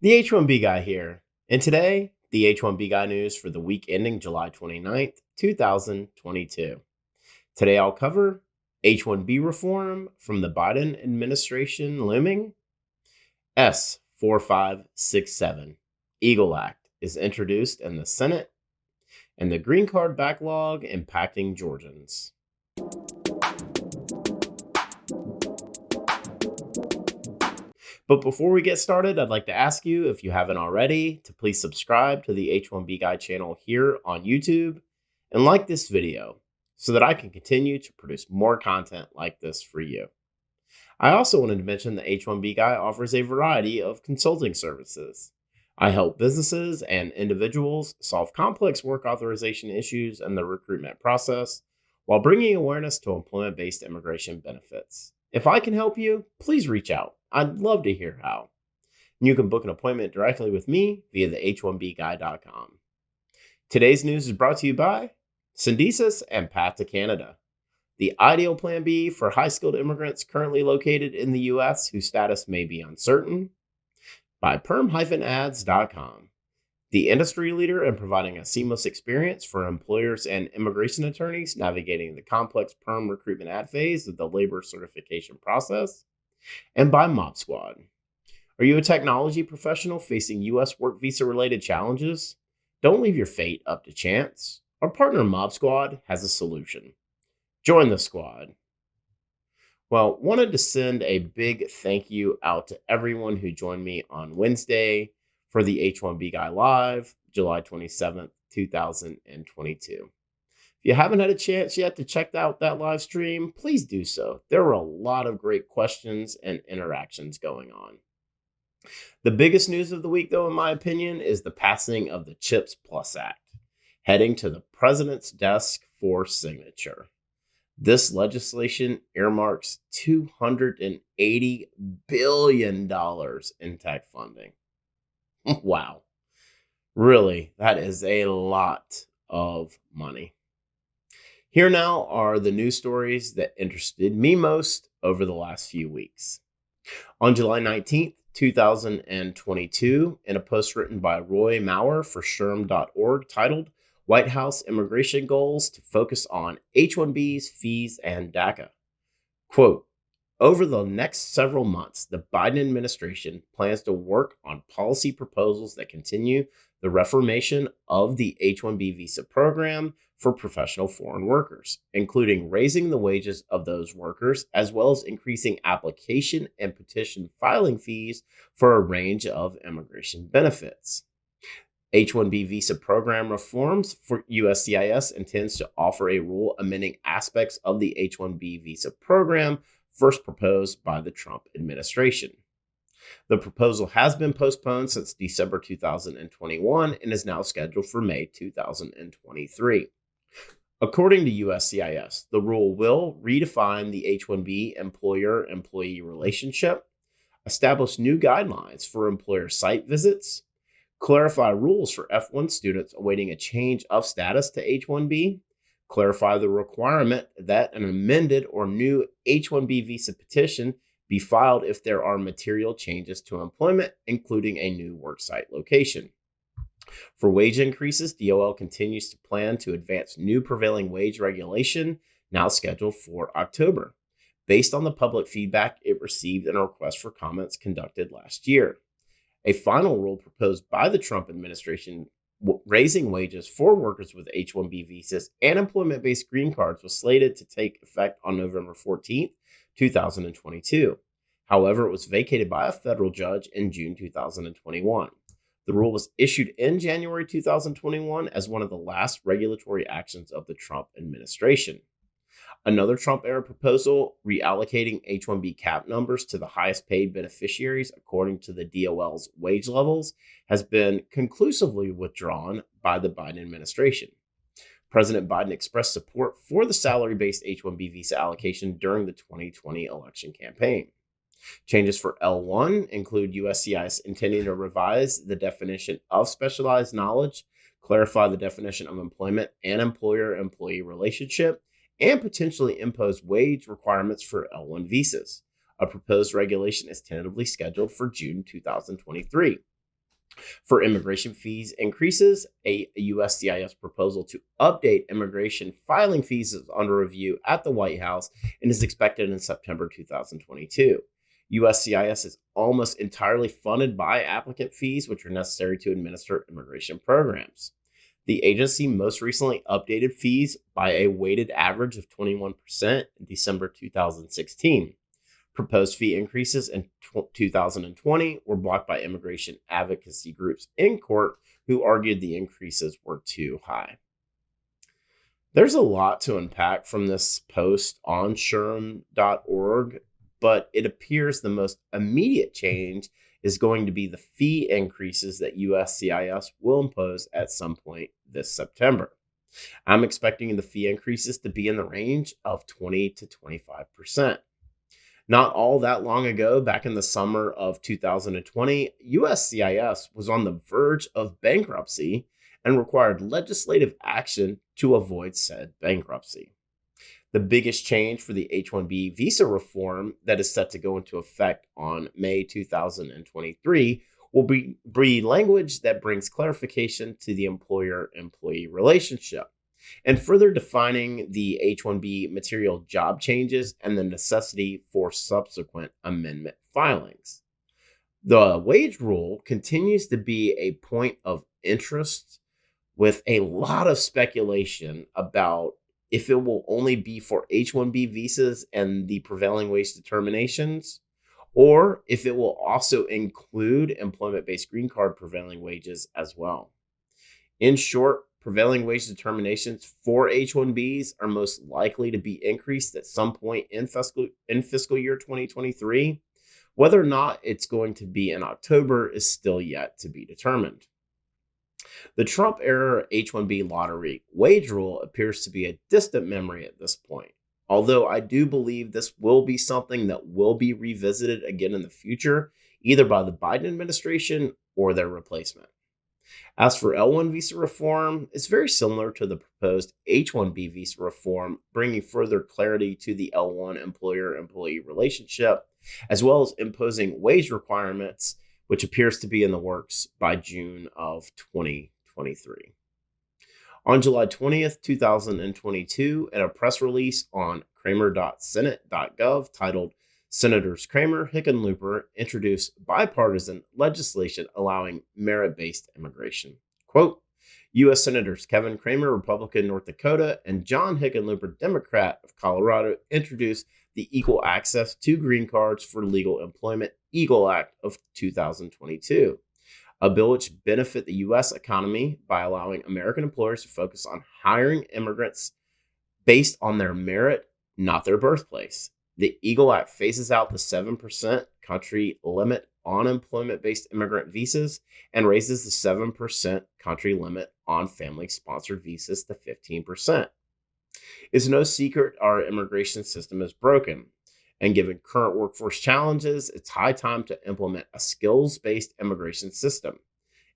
The H1B Guy here, and today, the H1B Guy news for the week ending July 29th, 2022. Today I'll cover H1B reform from the Biden administration looming, S4567, Eagle Act is introduced in the Senate, and the green card backlog impacting Georgians. But before we get started, I'd like to ask you, if you haven't already, to please subscribe to the H1B Guy channel here on YouTube and like this video so that I can continue to produce more content like this for you. I also wanted to mention that H1B Guy offers a variety of consulting services. I help businesses and individuals solve complex work authorization issues in the recruitment process while bringing awareness to employment-based immigration benefits. If I can help you, please reach out. I'd love to hear how. You can book an appointment directly with me via the h1bguy.com. Today's news is brought to you by Sens and Path to Canada, the ideal plan B for high-skilled immigrants currently located in the U.S. whose status may be uncertain, by PERM-Ads.com, the industry leader in providing a seamless experience for employers and immigration attorneys navigating the complex PERM recruitment ad phase of the labor certification process, and by Mob Squad. Are you a technology professional facing U.S. work visa-related challenges? Don't leave your fate up to chance. Our partner Mob Squad has a solution. Join the squad. Well, wanted to send a big thank you out to everyone who joined me on Wednesday for the H1B Guy Live, July 27th, 2022. If you haven't had a chance yet to check out that live stream, please do so. There were a lot of great questions and interactions going on. The biggest news of the week, though, in my opinion, is the passing of the CHIPS Plus Act, heading to the president's desk for signature. This legislation earmarks $280 billion in tech funding. Wow. Really, that is a lot of money. Here now are the news stories that interested me most over the last few weeks. On July 19th, 2022, in a post written by Roy Maurer for SHRM.org titled White House Immigration Goals to Focus on H-1Bs, Fees, and DACA. Quote, over the next several months, the Biden administration plans to work on policy proposals that continue the reformation of the H-1B visa program for professional foreign workers, including raising the wages of those workers, as well as increasing application and petition filing fees for a range of immigration benefits. H-1B visa program reforms for USCIS intends to offer a rule amending aspects of the H-1B visa program first proposed by the Trump administration. The proposal has been postponed since December 2021 and is now scheduled for May 2023. According to USCIS, the rule will redefine the H-1B employer-employee relationship, establish new guidelines for employer site visits, clarify rules for F1 students awaiting a change of status to H-1B, clarify the requirement that an amended or new H-1B visa petition be filed if there are material changes to employment, including a new worksite location. For wage increases, DOL continues to plan to advance new prevailing wage regulation, now scheduled for October, based on the public feedback it received in a request for comments conducted last year. A final rule proposed by the Trump administration raising wages for workers with H-1B visas and employment-based green cards was slated to take effect on November 14th, 2022. However, it was vacated by a federal judge in June 2021. The rule was issued in January 2021 as one of the last regulatory actions of the Trump administration. Another Trump-era proposal reallocating H-1B cap numbers to the highest paid beneficiaries according to the DOL's wage levels has been conclusively withdrawn by the Biden administration. President Biden expressed support for the salary-based H-1B visa allocation during the 2020 election campaign. Changes for L1 include USCIS intending to revise the definition of specialized knowledge, clarify the definition of employment and employer-employee relationship, and potentially impose wage requirements for L1 visas. A proposed regulation is tentatively scheduled for June 2023. For immigration fees increases, a USCIS proposal to update immigration filing fees is under review at the White House and is expected in September 2022. USCIS is almost entirely funded by applicant fees, which are necessary to administer immigration programs. The agency most recently updated fees by a weighted average of 21% in December 2016. Proposed fee increases in 2020 were blocked by immigration advocacy groups in court who argued the increases were too high. There's a lot to unpack from this post on SHRM.org, but it appears the most immediate change is going to be the fee increases that USCIS will impose at some point this September. I'm expecting the fee increases to be in the range of 20 to 25%. Not all that long ago, back in the summer of 2020, USCIS was on the verge of bankruptcy and required legislative action to avoid said bankruptcy. The biggest change for the H1B visa reform that is set to go into effect on May 2023 will be language that brings clarification to the employer-employee relationship and further defining the H1B material job changes and the necessity for subsequent amendment filings. The wage rule continues to be a point of interest with a lot of speculation about if it will only be for H1B visas and the prevailing wage determinations, or if it will also include employment-based green card prevailing wages as well. In short, prevailing wage determinations for H1Bs are most likely to be increased at some point in fiscal year 2023. Whether or not it's going to be in October is still yet to be determined. The Trump-era H1B lottery wage rule appears to be a distant memory at this point, although I do believe this will be something that will be revisited again in the future, either by the Biden administration or their replacement. As for L1 visa reform, it's very similar to the proposed H1B visa reform, bringing further clarity to the L1 employer-employee relationship, as well as imposing wage requirements, which appears to be in the works by June of 2023. On July 20th, 2022, in a press release on Cramer.senate.gov titled Senators Cramer, Hickenlooper introduce bipartisan legislation allowing merit-based immigration. Quote, U.S. Senators Kevin Cramer, Republican, North Dakota, and John Hickenlooper, Democrat of Colorado, introduced the Equal Access to Green Cards for Legal Employment EAGLE Act of 2022, a bill which benefit the U.S. economy by allowing American employers to focus on hiring immigrants based on their merit, not their birthplace. The EAGLE Act phases out the 7% country limit on employment-based immigrant visas and raises the 7% country limit on family-sponsored visas to 15%. It's no secret our immigration system is broken, and given current workforce challenges, it's high time to implement a skills-based immigration system.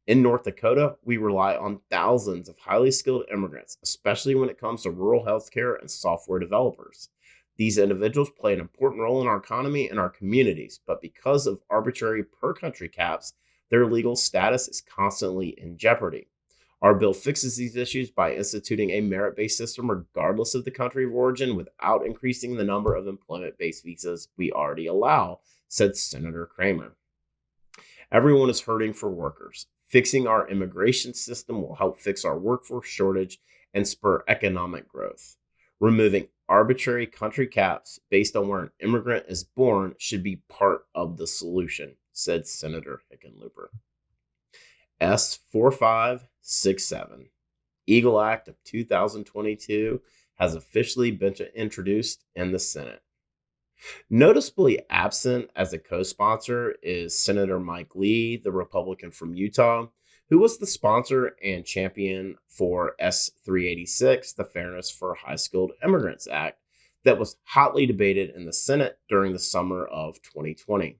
In North Dakota, we rely on thousands of highly skilled immigrants, especially when it comes to rural healthcare and software developers. These individuals play an important role in our economy and our communities, but because of arbitrary per-country caps, their legal status is constantly in jeopardy. Our bill fixes these issues by instituting a merit-based system regardless of the country of origin without increasing the number of employment-based visas we already allow, said Senator Cramer. Everyone is hurting for workers. Fixing our immigration system will help fix our workforce shortage and spur economic growth. Removing arbitrary country caps based on where an immigrant is born should be part of the solution, said Senator Hickenlooper. S4567, EAGLE Act of 2022, has officially been introduced in the Senate. Noticeably absent as a co-sponsor is Senator Mike Lee, the Republican from Utah, who was the sponsor and champion for S386, the Fairness for High-Skilled Immigrants Act, that was hotly debated in the Senate during the summer of 2020.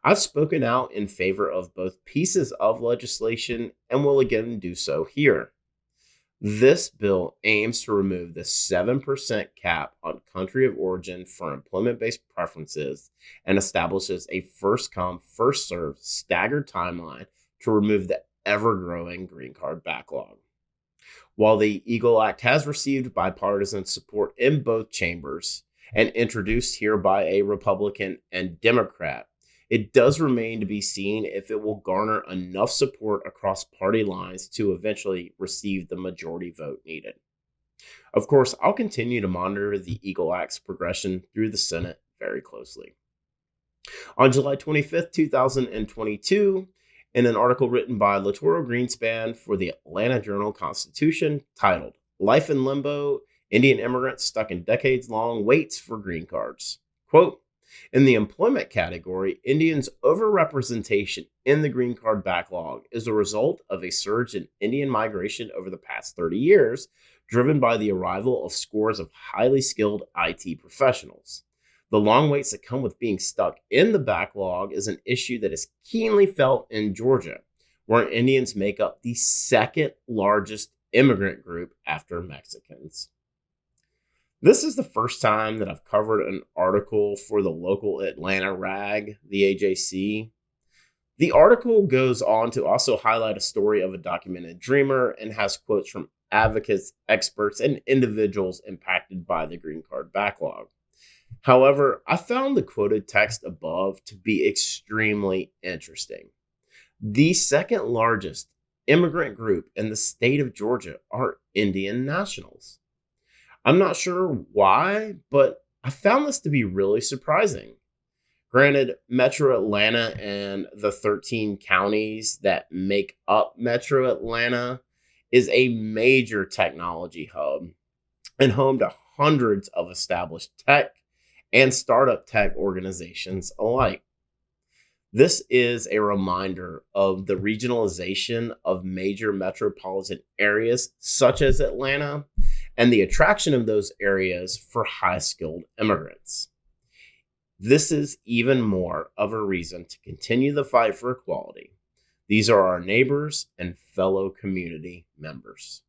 I've spoken out in favor of both pieces of legislation and will again do so here. This bill aims to remove the 7% cap on country of origin for employment-based preferences and establishes a first-come, first-served staggered timeline to remove the ever-growing green card backlog. While the EAGLE Act has received bipartisan support in both chambers and introduced here by a Republican and Democrat, it does remain to be seen if it will garner enough support across party lines to eventually receive the majority vote needed. Of course, I'll continue to monitor the EAGLE Act's progression through the Senate very closely. On July 25th, 2022, in an article written by Latoro Greenspan for the Atlanta Journal-Constitution titled "Life in Limbo, Indian Immigrants Stuck in Decades-Long Waits for Green Cards." Quote, in the employment category, Indians' overrepresentation in the green card backlog is a result of a surge in Indian migration over the past 30 years, driven by the arrival of scores of highly skilled IT professionals. The long waits that come with being stuck in the backlog is an issue that is keenly felt in Georgia, where Indians make up the second largest immigrant group after Mexicans. This is the first time that I've covered an article for the local Atlanta rag, the AJC. The article goes on to also highlight a story of a documented dreamer and has quotes from advocates, experts, and individuals impacted by the green card backlog. However, I found the quoted text above to be extremely interesting. The second largest immigrant group in the state of Georgia are Indian nationals. I'm not sure why, but I found this to be really surprising. Granted, Metro Atlanta and the 13 counties that make up Metro Atlanta is a major technology hub and home to hundreds of established tech and startup tech organizations alike. This is a reminder of the regionalization of major metropolitan areas such as Atlanta and the attraction of those areas for high-skilled immigrants. This is even more of a reason to continue the fight for equality. These are our neighbors and fellow community members.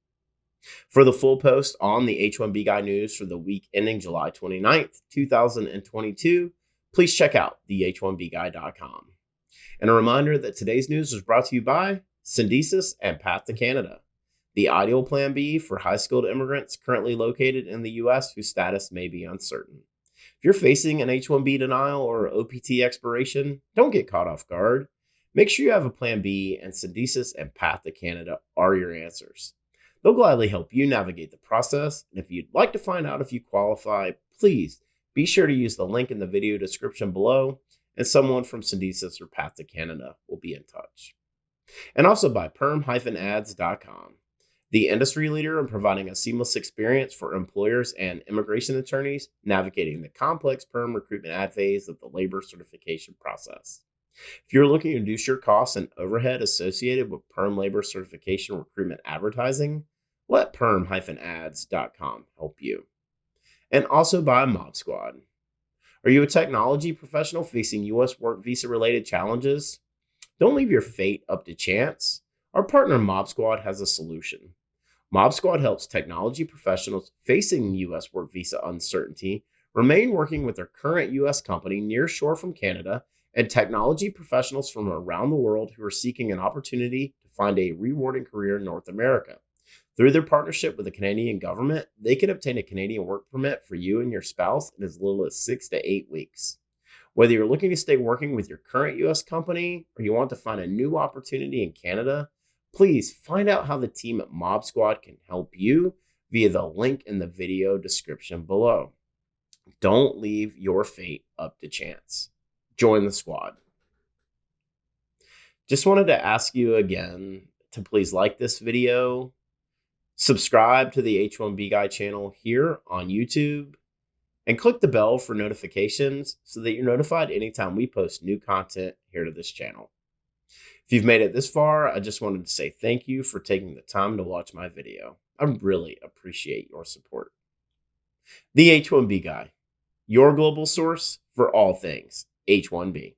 For the full post on the H1B Guy news for the week ending July 29th, 2022, please check out the H1BGuy.com. And a reminder that today's news was brought to you by Syndesis and Path to Canada, the ideal plan B for high-skilled immigrants currently located in the U.S. whose status may be uncertain. If you're facing an H1B denial or OPT expiration, don't get caught off guard. Make sure you have a plan B, and Syndesis and Path to Canada are your answers. They'll gladly help you navigate the process, and if you'd like to find out if you qualify, please be sure to use the link in the video description below, and someone from Syndesis or Path to Canada will be in touch. And also by PERM-Ads.com, the industry leader in providing a seamless experience for employers and immigration attorneys navigating the complex PERM recruitment ad phase of the labor certification process. If you're looking to reduce your costs and overhead associated with PERM labor certification recruitment advertising, let PERM-Ads.com help you. And also by Mob Squad. Are you a technology professional facing U.S. work visa-related challenges? Don't leave your fate up to chance. Our partner Mob Squad has a solution. Mob Squad helps technology professionals facing U.S. work visa uncertainty remain working with their current U.S. company nearshore from Canada and technology professionals from around the world who are seeking an opportunity to find a rewarding career in North America. Through their partnership with the Canadian government, they can obtain a Canadian work permit for you and your spouse in as little as 6 to 8 weeks. Whether you're looking to stay working with your current U.S. company or you want to find a new opportunity in Canada, please find out how the team at Mob Squad can help you via the link in the video description below. Don't leave your fate up to chance. Join the squad. Just wanted to ask you again to please like this video, subscribe to the H1B Guy channel here on YouTube, and click the bell for notifications so that you're notified anytime we post new content here to this channel. If you've made it this far, I just wanted to say thank you for taking the time to watch my video. I really appreciate your support. The H1B Guy, your global source for all things H1B.